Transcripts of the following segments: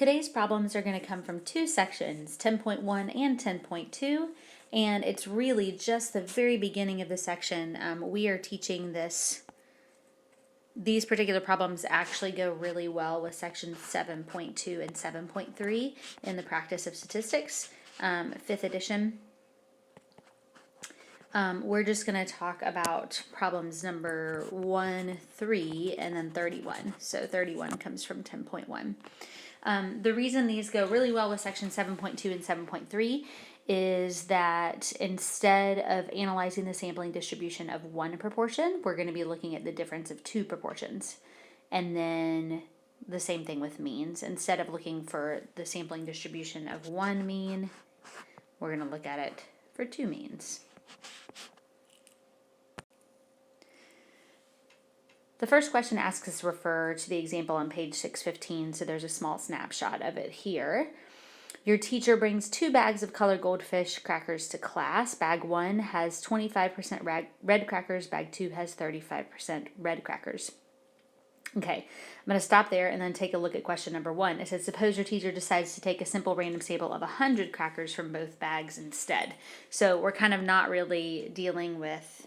Today's problems are going to come from two sections, 10.1 and 10.2, and it's really just the very beginning of the section. We are teaching this. These particular problems actually go really well with sections 7.2 and 7.3 in the practice of statistics, 5th edition. We're just going to talk about problems number 1, 3, and then 31. So 31 comes from 10.1. The reason these go really well with section 7.2 and 7.3 is that instead of analyzing the sampling distribution of one proportion, we're going to be looking at the difference of two proportions. And then the same thing with means. Instead of looking for the sampling distribution of one mean, we're going to look at it for two means. The first question asks us to refer to the example on page 615, so there's a small snapshot of it here. Your teacher brings 2 bags of colored goldfish crackers to class. Bag 1 has 25% red crackers, bag 2 has 35% red crackers. Okay, I'm going to stop there and then take a look at question number 1. It says, suppose your teacher decides to take a simple random sample of 100 crackers from both bags instead. So we're kind of not really dealing with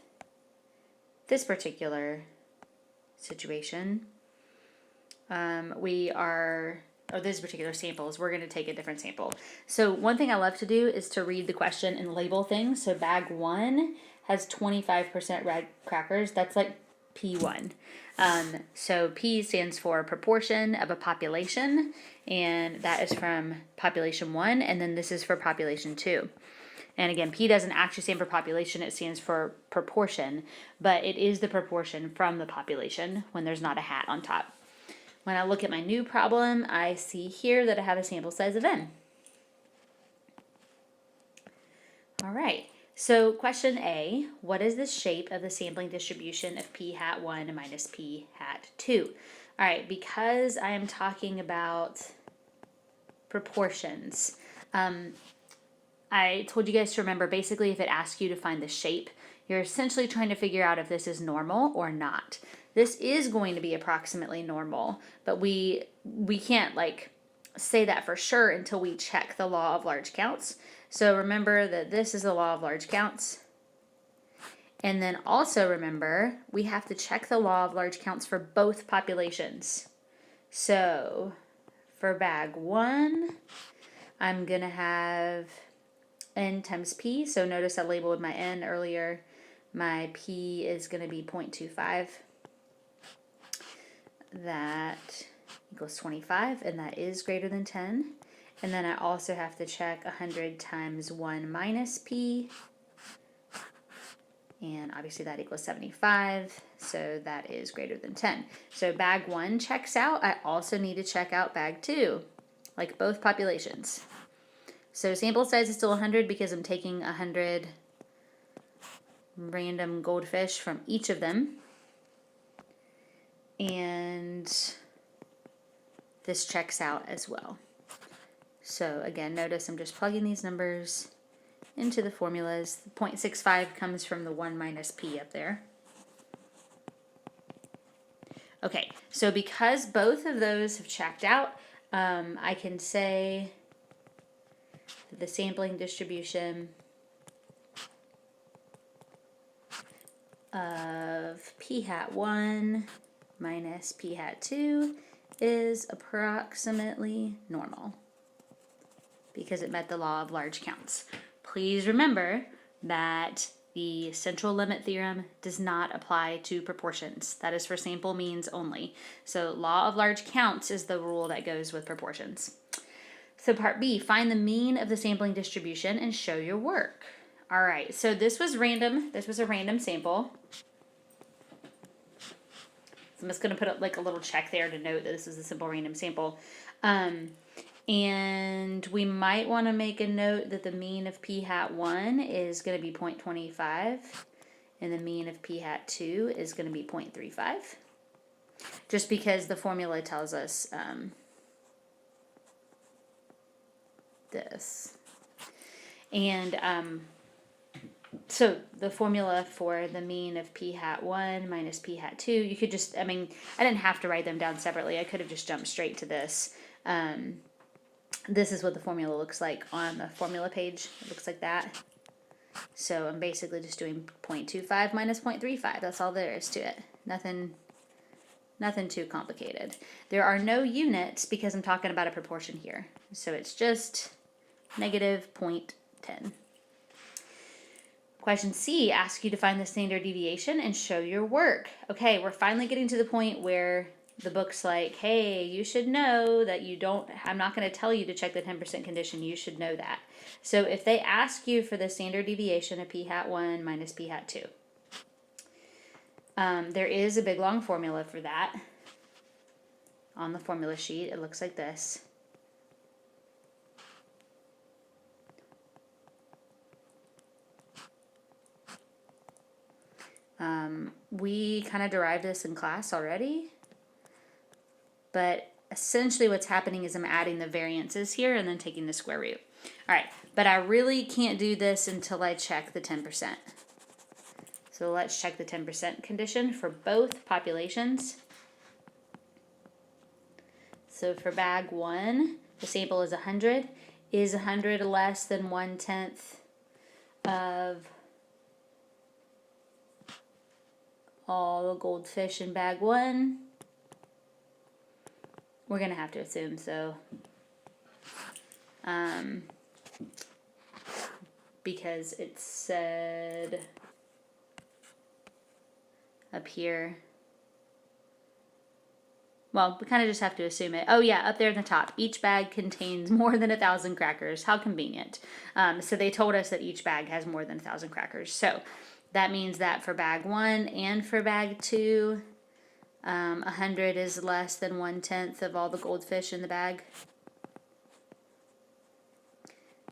this particular situation. This particular samples, we're going to take a different sample. So one thing I love to do is to read the question and label things. So bag 1 has 25% red crackers. That's like P1. So P stands for proportion of a population, and that is from population 1, and then this is for population 2. And again, P doesn't actually stand for population, it stands for proportion, but it is the proportion from the population when there's not a hat on top. When I look at my new problem, I see here that I have a sample size of n. All right, so question A, what is the shape of the sampling distribution of P hat 1 minus P hat 2? All right, because I am talking about proportions, I told you guys to remember, basically, if it asks you to find the shape, you're essentially trying to figure out if this is normal or not. This is going to be approximately normal, but we can't say that for sure until we check the law of large counts. So remember that this is the law of large counts. And then also remember, we have to check the law of large counts for both populations. So for bag 1, I'm going to have n times p. So notice I labeled my n earlier. My p is going to be 0.25. That equals 25, and that is greater than 10. And then I also have to check 100 times 1 minus p. And obviously that equals 75, so that is greater than 10. So bag 1 checks out. I also need to check out bag 2, like both populations. So sample size is still 100 because I'm taking 100 random goldfish from each of them. And this checks out as well. So again, notice I'm just plugging these numbers into the formulas. The 0.65 comes from the 1 minus p up there. Okay, so because both of those have checked out, I can say that the sampling distribution of p hat 1 minus p hat 2 is approximately normal because it met the law of large counts. Please remember that the central limit theorem does not apply to proportions. That is for sample means only. So law of large counts is the rule that goes with proportions. So part B, find the mean of the sampling distribution and show your work. All right, so this was random. This was a random sample. I'm just going to put up like a little check there to note that this is a simple random sample. And we might want to make a note that the mean of p hat 1 is going to be 0.25 and the mean of p hat 2 is going to be 0.35. Just because the formula tells us this. And so the formula for the mean of p hat 1 minus p hat 2, you could just, I didn't have to write them down separately. I could have just jumped straight to this. This is what the formula looks like on the formula page. It looks like that. So I'm basically just doing 0.25 minus 0.35. That's all there is to it. Nothing too complicated. There are no units because I'm talking about a proportion here. So it's just negative 0.10. Question C asks you to find the standard deviation and show your work. Okay, we're finally getting to the point where the book's like, hey, you should know that I'm not going to tell you to check the 10% condition. You should know that. So if they ask you for the standard deviation of p hat 1 minus p hat 2, there is a big long formula for that on the formula sheet. It looks like this. We kind of derived this in class already, but essentially what's happening is I'm adding the variances here and then taking the square root. All right, but I really can't do this until I check the 10%. So let's check the 10% condition for both populations. So for bag 1, the sample is 100. Is 100 less than 1/10 of all the goldfish in bag 1? We're going to have to assume so. Because it said up here. Well, we kind of just have to assume it. Oh yeah, up there in the top. Each bag contains more than 1,000 crackers. How convenient. So they told us that each bag has more than 1,000 crackers. So that means that for bag 1 and for bag 2, 100 is less than 1/10 of all the goldfish in the bag.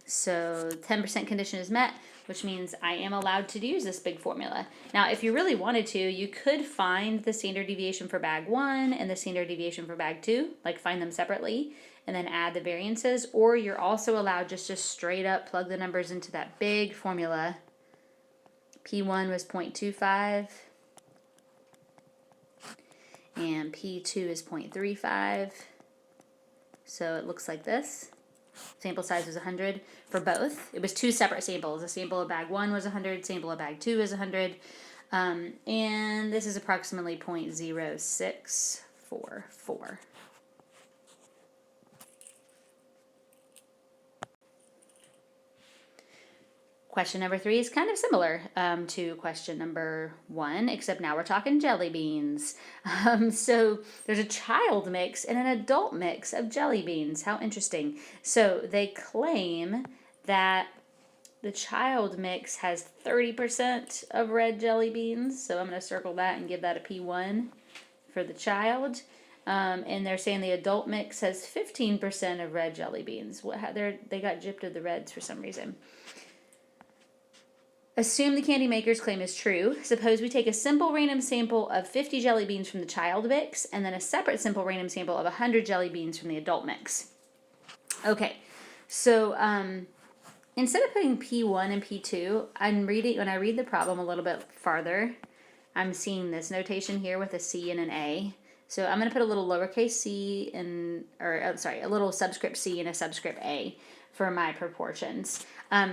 So 10% condition is met, which means I am allowed to use this big formula. Now, if you really wanted to, you could find the standard deviation for bag 1 and the standard deviation for bag 2, like find them separately, and then add the variances, or you're also allowed just to straight up plug the numbers into that big formula. P1 was 0.25, and P2 is 0.35, so it looks like this. Sample size was 100 for both. It was two separate samples. A sample of bag 1 was 100, sample of bag 2 is 100, and this is approximately 0.0644. Question number 3 is kind of similar to question number 1, except now we're talking jelly beans. So there's a child mix and an adult mix of jelly beans. How interesting. So they claim that the child mix has 30% of red jelly beans. So I'm going to circle that and give that a P1 for the child. And they're saying the adult mix has 15% of red jelly beans. They got gypped of the reds for some reason. Assume the candy maker's claim is true. Suppose we take a simple random sample of 50 jelly beans from the child mix and then a separate simple random sample of 100 jelly beans from the adult mix. Okay, so instead of putting P1 and P2, when I read the problem a little bit farther, I'm seeing this notation here with a C and an A. So I'm going to put a little lowercase c a little subscript C and a subscript A for my proportions.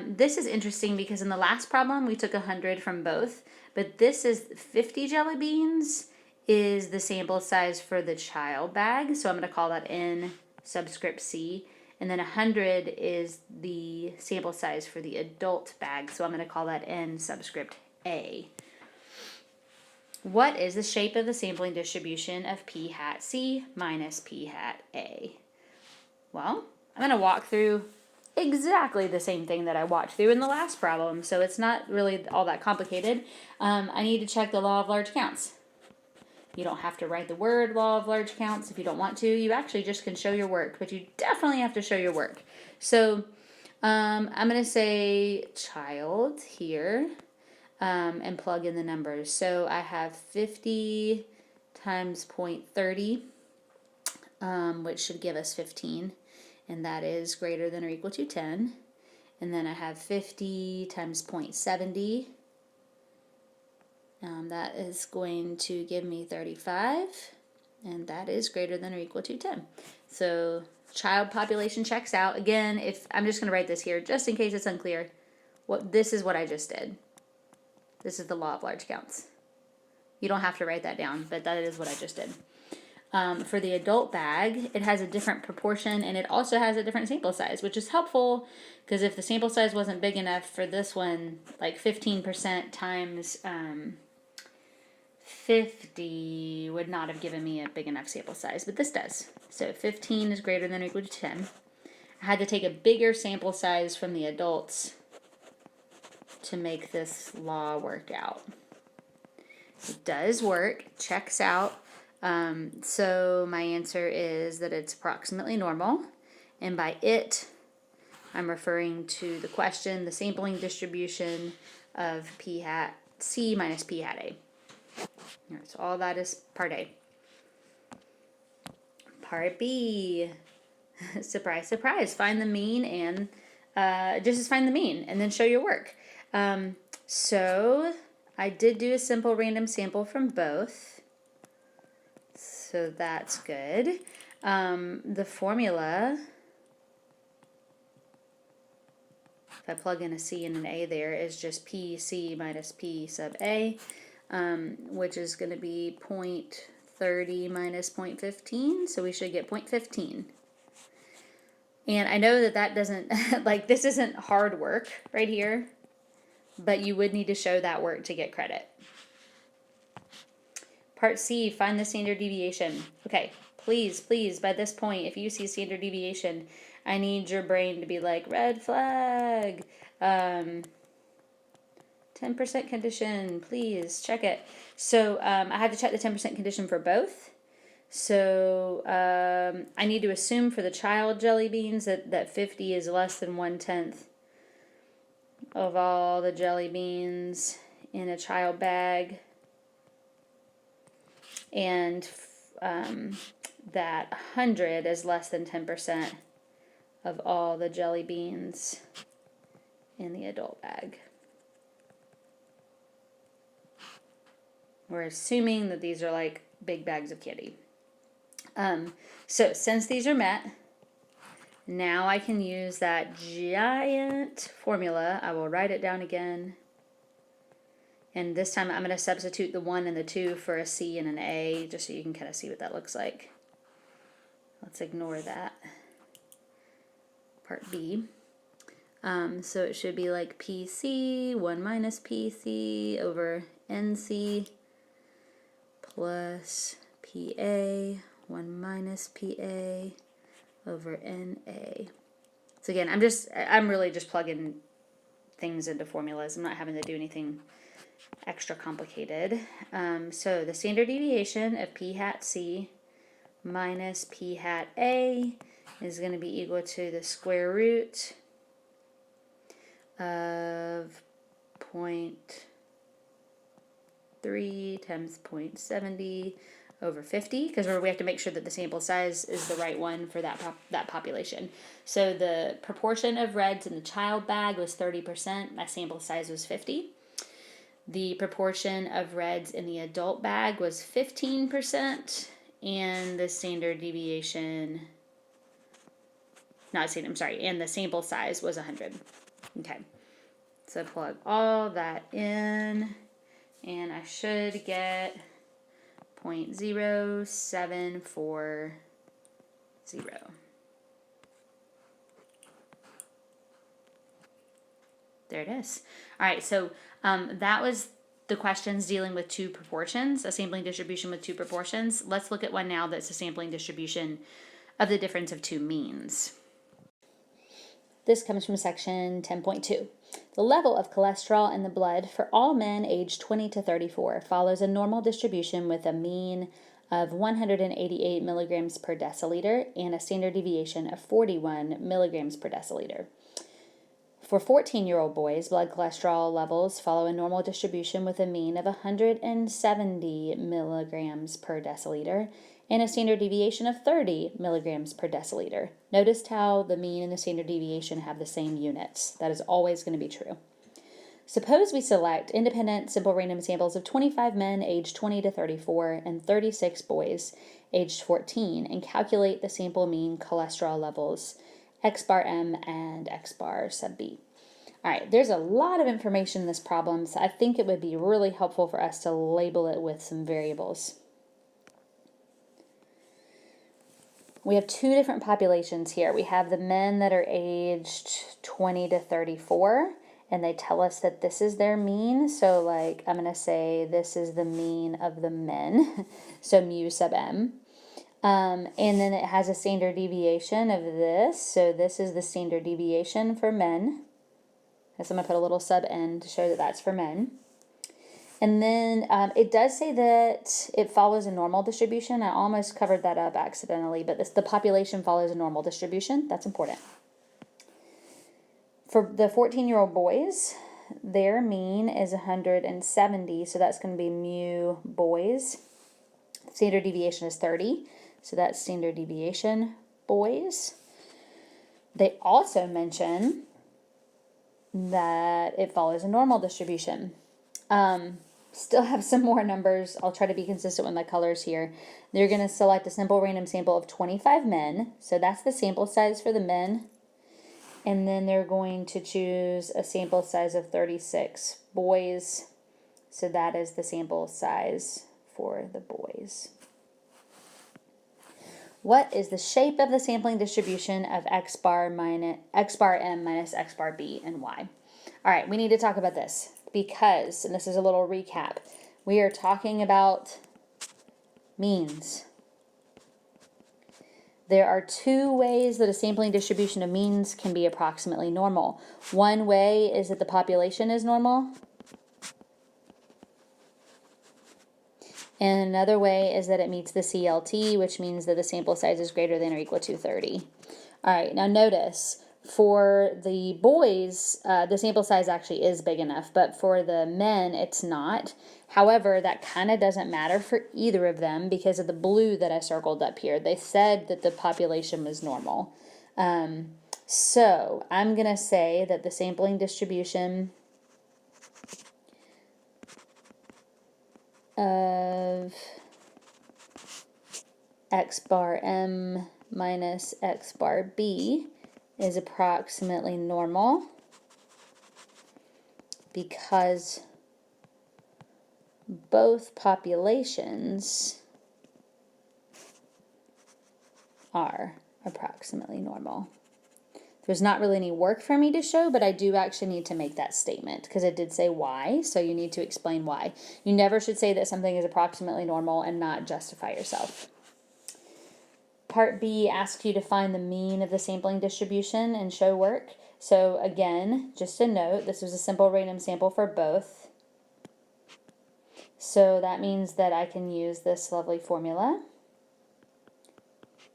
This is interesting because in the last problem we took 100 from both, but this is 50 jelly beans is the sample size for the child bag, so I'm going to call that N subscript C, and then 100 is the sample size for the adult bag, so I'm going to call that N subscript A. What is the shape of the sampling distribution of P hat C minus P hat A? Well, I'm going to walk through exactly the same thing that I walked through in the last problem, so it's not really all that complicated. I need to check the law of large counts. You don't have to write the word law of large counts if you don't want to. You actually just can show your work, but you definitely have to show your work. So I'm going to say child here and plug in the numbers. So I have 50 times 0.30, which should give us 15. And that is greater than or equal to 10. And then I have 50 times 0.70. That is going to give me 35. And that is greater than or equal to 10. So child population checks out. Again, if I'm just going to write this here just in case it's unclear. This is what I just did. This is the law of large counts. You don't have to write that down, but that is what I just did. For the adult bag, it has a different proportion and it also has a different sample size, which is helpful because if the sample size wasn't big enough for this one, like 15% times 50 would not have given me a big enough sample size, but this does. So 15 is greater than or equal to 10. I had to take a bigger sample size from the adults to make this law work out. It does work, checks out. So my answer is that it's approximately normal. And by it, I'm referring to the question, the sampling distribution of p hat C minus p hat A. So all that is part A. Part B, surprise, surprise, find the mean and just find the mean and then show your work. So I did do a simple random sample from both. So that's good. The formula, if I plug in a C and an A there, is just PC minus P sub A, which is going to be 0.30 minus 0.15. So we should get 0.15. And I know that doesn't, like, this isn't hard work right here, but you would need to show that work to get credit. Part C, find the standard deviation. Okay, please, by this point, if you see standard deviation, I need your brain to be like, red flag, 10% condition, please check it. So I have to check the 10% condition for both. So I need to assume for the child jelly beans that 50 is less than 1/10 of all the jelly beans in a child bag. And that 100 is less than 10% of all the jelly beans in the adult bag. We're assuming that these are like big bags of candy. So since these are met, now I can use that giant formula. I will write it down again. And this time I'm going to substitute the 1 and the 2 for a C and an A, just so you can kind of see what that looks like. Let's ignore that. Part B. So it should be like PC, 1 minus PC over NC plus PA, 1 minus PA over NA. So again, I'm really just plugging things into formulas. I'm not having to do anything extra complicated. So the standard deviation of p hat C minus p hat A is going to be equal to the square root of 0.3 times 0.70 over 50, because we have to make sure that the sample size is the right one for that population. So the proportion of reds in the child bag was 30%. My sample size was 50. The proportion of reds in the adult bag was 15%, and the standard deviation, and the sample size was 100. Okay, so plug all that in, and I should get 0.0740. There it is. All right, so that was the questions dealing with two proportions, a sampling distribution with two proportions. Let's look at one now that's a sampling distribution of the difference of two means. This comes from section 10.2. The level of cholesterol in the blood for all men aged 20 to 34 follows a normal distribution with a mean of 188 milligrams per deciliter and a standard deviation of 41 milligrams per deciliter. For 14-year-old boys, blood cholesterol levels follow a normal distribution with a mean of 170 milligrams per deciliter and a standard deviation of 30 milligrams per deciliter. Notice how the mean and the standard deviation have the same units. That is always going to be true. Suppose we select independent simple random samples of 25 men aged 20 to 34 and 36 boys aged 14, and calculate the sample mean cholesterol levels, X bar M and X bar sub B. All right, there's a lot of information in this problem, so I think it would be really helpful for us to label it with some variables. We have two different populations here. We have the men that are aged 20 to 34, and they tell us that this is their mean. So like, I'm going to say this is the mean of the men, so mu sub m. And then it has a standard deviation of this. So this is the standard deviation for men. So I'm going to put a little sub n to show that that's for men. And then it does say that it follows a normal distribution. I almost covered that up accidentally, but the population follows a normal distribution. That's important. For the 14-year-old boys, their mean is 170, so that's going to be mu boys. Standard deviation is 30, so that's standard deviation boys. They also mention that it follows a normal distribution. Still have some more numbers. I'll try to be consistent with my colors here. They're going to select a simple random sample of 25 men. So that's the sample size for the men. And then they're going to choose a sample size of 36 boys. So that is the sample size for the boys. What is the shape of the sampling distribution of X bar M minus X bar B and why? All right, we need to talk about this. Because, and this is a little recap, we are talking about means. There are two ways that a sampling distribution of means can be approximately normal. One way is that the population is normal. And another way is that it meets the CLT, which means that the sample size is greater than or equal to 30. All right, now notice, for the boys, the sample size actually is big enough, but for the men, it's not. However, that kind of doesn't matter for either of them because of the blue that I circled up here. They said that the population was normal. So I'm going to say that the sampling distribution of X bar M minus X bar B is approximately normal because both populations are approximately normal. There's not really any work for me to show, but I do actually need to make that statement because it did say why, so you need to explain why. You never should say that something is approximately normal and not justify yourself. Part B asks you to find the mean of the sampling distribution and show work. So again, just a note, this was a simple random sample for both. So that means that I can use this lovely formula.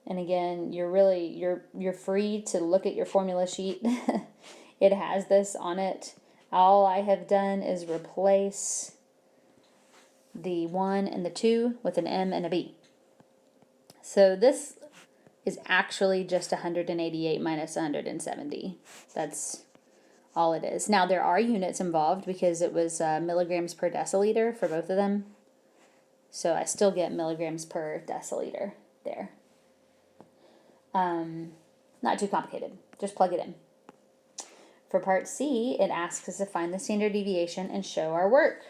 And again, you're free to look at your formula sheet. It has this on it. All I have done is replace the 1 and the 2 with an M and a B. So this is actually just 188 minus 170. That's all it is. Now there are units involved because it was milligrams per deciliter for both of them. So I still get milligrams per deciliter there. Not too complicated. Just plug it in. For part C, it asks us to find the standard deviation and show our work.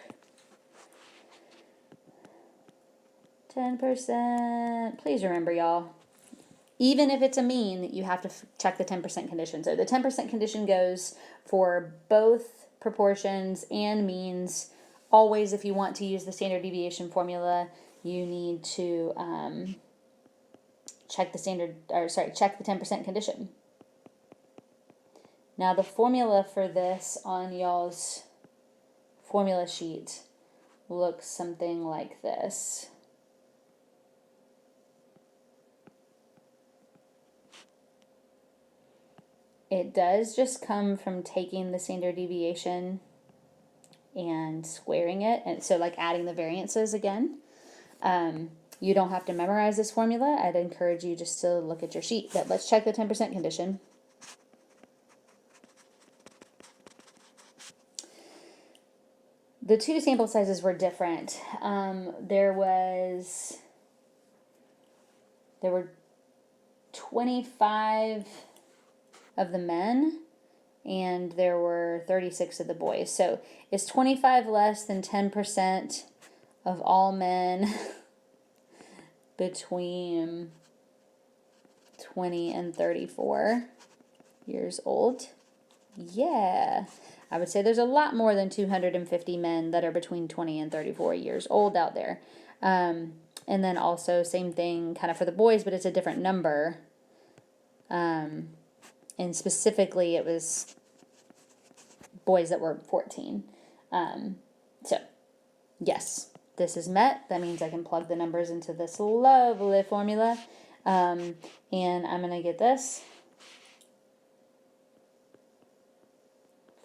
10%. Please remember, y'all. Even if it's a mean, you have to check the 10% condition. So the 10% condition goes for both proportions and means. Always, if you want to use the standard deviation formula, you need to check the 10% condition. Now the formula for this on y'all's formula sheet looks something like this. It does just come from taking the standard deviation and squaring it, and so like adding the variances again. You don't have to memorize this formula. I'd encourage you just to look at your sheet. But let's check the 10% condition. The two sample sizes were different. There was there were 25 of the men and there were 36 of the boys. So is 25 less than 10% of all men between 20 and 34 years old? Yeah. I would say there's a lot more than 250 men that are between 20 and 34 years old out there. And then also same thing kind of for the boys, but it's a different number. And specifically it was boys that were 14. So, yes, this is met. That means I can plug the numbers into this lovely formula. And I'm going to get this.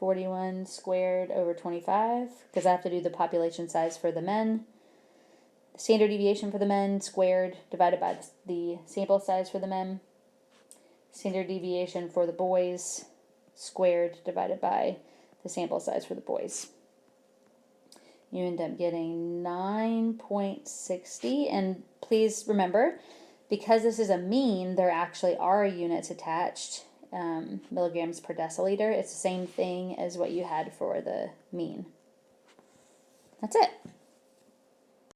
41 squared over 25, because I have to do the population size for the men. The standard deviation for the men squared divided by the sample size for the men. Standard deviation for the boys squared divided by the sample size for the boys. You end up getting 9.60. And please remember, because this is a mean, there actually are units attached, milligrams per deciliter. It's the same thing as what you had for the mean. That's it.